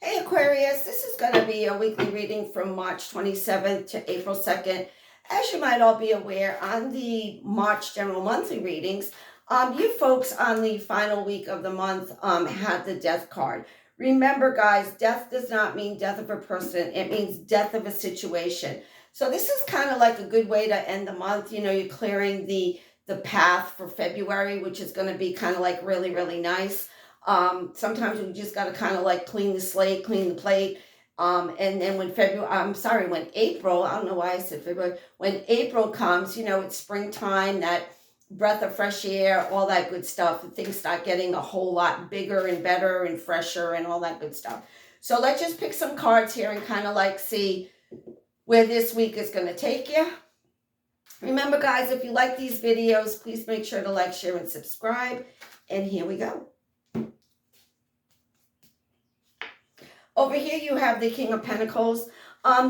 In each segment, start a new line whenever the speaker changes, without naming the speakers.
Hey Aquarius, this is going to be a weekly reading from March 27th to April 2nd. As you might all be aware, on the March general monthly readings, you folks on the final week of the month had the death card. Remember, guys, death does not mean death of a person. It means death of a situation. So this is kind of like a good way to end the month. You know, you're clearing the path for February, which is going to be kind of like really, really nice. Sometimes we just got to kind of like clean the slate, clean the plate. And then when April, I don't know why I said February, when April comes, you know, it's springtime, that breath of fresh air, all that good stuff. And things start getting a whole lot bigger and better and fresher and all that good stuff. So let's just pick some cards here and kind of like see where this week is going to take you. Remember, guys, if you like these videos, please make sure to like, share, and subscribe. And here we go. Over here you have the King of Pentacles.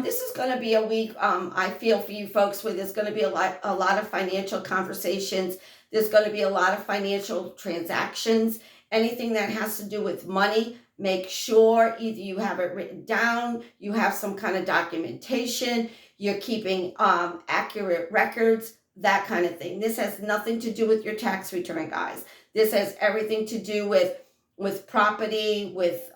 This is going to be a week, I feel, for you folks, where there's going to be a lot of financial conversations. There's going to be a lot of financial transactions. Anything that has to do with money, make sure either you have it written down, you have some kind of documentation, you're keeping accurate records, that kind of thing. This has nothing to do with your tax return, guys. This has everything to do with property, with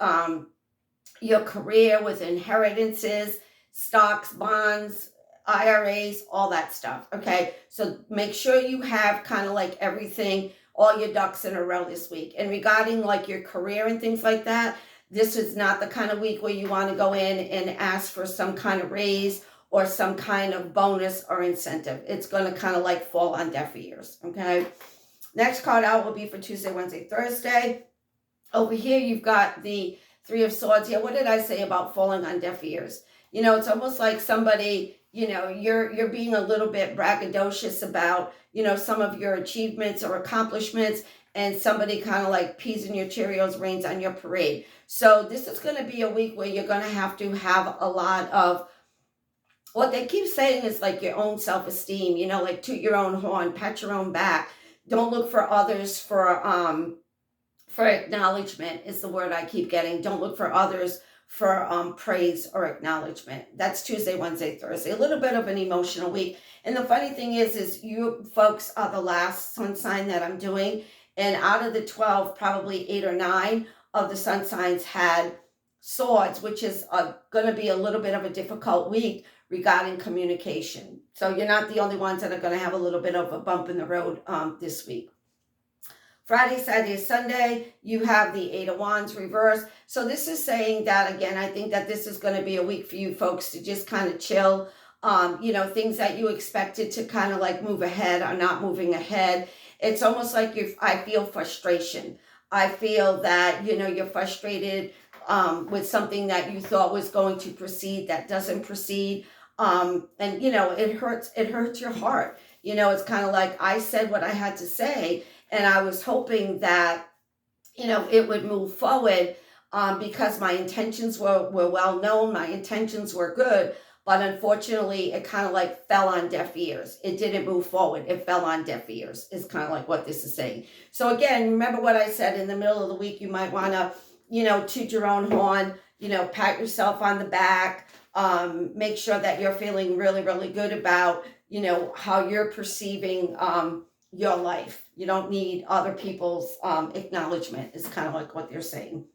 your career, with inheritances, stocks, bonds, IRAs, all that stuff. Okay, so make sure you have kind of like everything, all your ducks in a row this week. And regarding like your career and things like that, this is not the kind of week where you want to go in and ask for some kind of raise or some kind of bonus or incentive. It's going to kind of like fall on deaf ears. Okay, next card out will be for Tuesday, Wednesday, Thursday. Over here you've got the Three of Swords here. What did I say about falling on deaf ears? You know, it's almost like somebody, you know, you're being a little bit braggadocious about, you know, some of your achievements or accomplishments, and somebody kind of like peas in your Cheerios, rains on your parade. So this is going to be a week where you're going to have a lot of, what they keep saying is like your own self-esteem, you know, like toot your own horn, pat your own back. Don't look for others for acknowledgement is the word I keep getting. Don't look for others for praise or acknowledgement. That's Tuesday, Wednesday, Thursday. A little bit of an emotional week. And the funny thing is you folks are the last sun sign that I'm doing. And out of the 12, probably 8 or 9 of the sun signs had swords, which is going to be a little bit of a difficult week regarding communication. So you're not the only ones that are going to have a little bit of a bump in the road this week. Friday, Saturday, Sunday, you have the Eight of Wands reverse. So this is saying that, again, I think that this is going to be a week for you folks to just kind of chill. You know, things that you expected to kind of like move ahead are not moving ahead. It's almost like I feel frustration. I feel that, you know, you're frustrated with something that you thought was going to proceed that doesn't proceed. And, you know, it hurts your heart. You know, it's kind of like I said what I had to say, and I was hoping that, you know, it would move forward because my intentions were well known. My intentions were good. But unfortunately, it kind of like fell on deaf ears. It didn't move forward. It fell on deaf ears is kind of like what this is saying. So again, remember what I said, in the middle of the week, you might want to, you know, toot your own horn, you know, pat yourself on the back, make sure that you're feeling really, really good about, you know, how you're perceiving your life. You don't need other people's acknowledgement is kind of like what they're saying.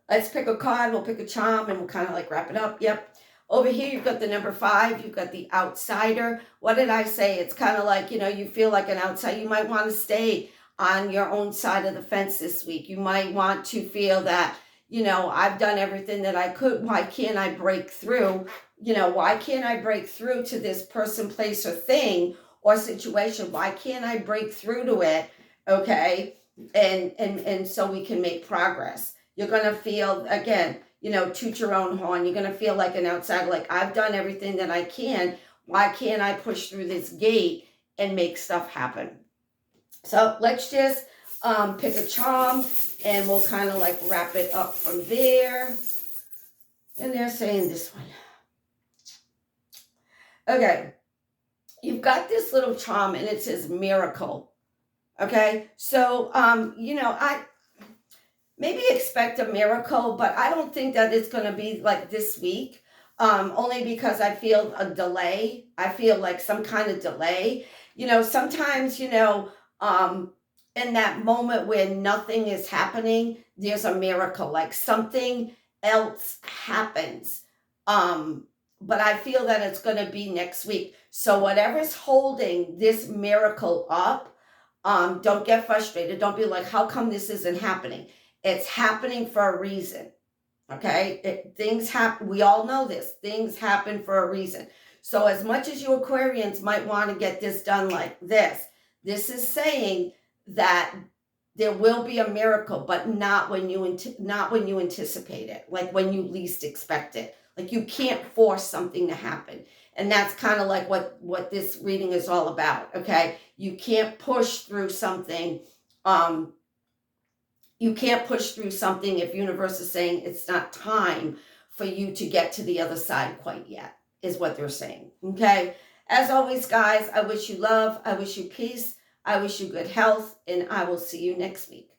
Let's pick a card. We'll pick a charm and we'll kind of like wrap it up. Yep. Over here, you've got the number 5. You've got the outsider. What did I say? It's kind of like, you know, you feel like an outsider. You might want to stay on your own side of the fence this week. You might want to feel that, you know, I've done everything that I could. Why can't I break through? You know, why can't I break through to this person, place, or thing or situation? Why can't I break through to it? Okay. And so we can make progress. You're going to feel, again, you know, toot your own horn. You're going to feel like an outsider, like I've done everything that I can. Why can't I push through this gate and make stuff happen? So let's just pick a charm and we'll kind of like wrap it up from there. And they're saying this one. Okay. You've got this little charm and it says miracle. Okay. So, you know, maybe expect a miracle, but I don't think that it's going to be like this week. Only because I feel a delay. I feel like some kind of delay. Sometimes, in that moment when nothing is happening, there's a miracle, like something else happens. Um, but I feel that it's going to be next week. So whatever's holding this miracle up, don't get frustrated. Don't be like, how come this isn't happening? It's happening for a reason. Okay? Things happen. We all know this. Things happen for a reason. So as much as you Aquarians might want to get this done like this is saying that there will be a miracle, but not when you anticipate it, like when you least expect it. Like you can't force something to happen. And that's kind of like what this reading is all about. Okay? You can't push through something. You can't push through something if universe is saying it's not time for you to get to the other side quite yet, is what they're saying. Okay? As always, guys, I wish you love, I wish you peace, I wish you good health, and I will see you next week.